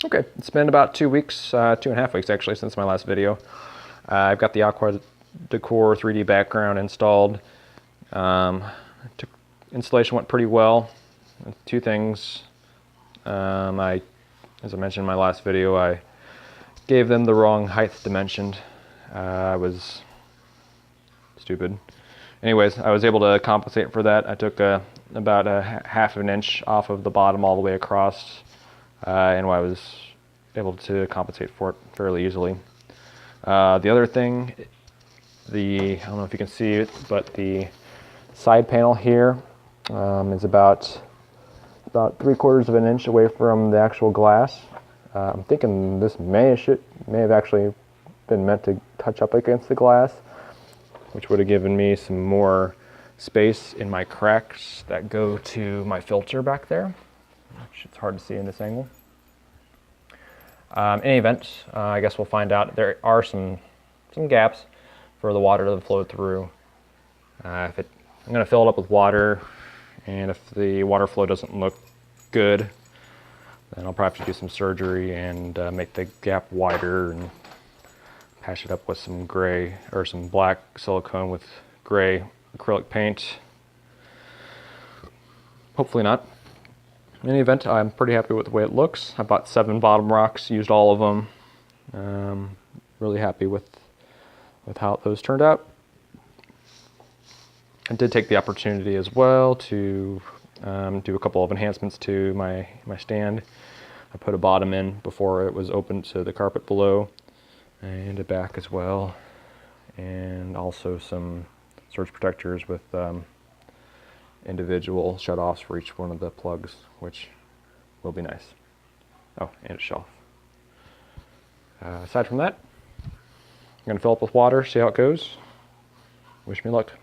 Okay, it's been about 2 weeks, 2.5 weeks actually, since my last video. I've got the Aquadecor 3D background installed. Installation went pretty well. Two things. As I mentioned in my last video, I gave them the wrong height dimension. I was stupid. Anyways, I was able to compensate for that. I took about a half of an inch off of the bottom all the way across, and I was able to compensate for it fairly easily. The other thing, I don't know if you can see it, but the side panel here is about 3/4 of an inch away from the actual glass. I'm thinking this may have actually been meant to touch up against the glass, which would have given me some more space in my cracks that go to my filter back there, which it's hard to see in this angle. In any event, I guess we'll find out. There are some gaps for the water to flow through. I'm going to fill it up with water, and if the water flow doesn't look good, then I'll probably have to do some surgery and make the gap wider and patch it up with some gray or some black silicone with gray acrylic paint. Hopefully not. In any event, I'm pretty happy with the way it looks. I bought 7 bottom rocks, used all of them. Really happy with how those turned out. I did take the opportunity as well to do a couple of enhancements to my stand. I put a bottom in before it was open to the carpet below, and a back as well, and also some surge protectors with individual shutoffs for each one of the plugs, which will be nice. Oh, and a shelf. Aside from that, I'm going to fill up with water, see how it goes. Wish me luck.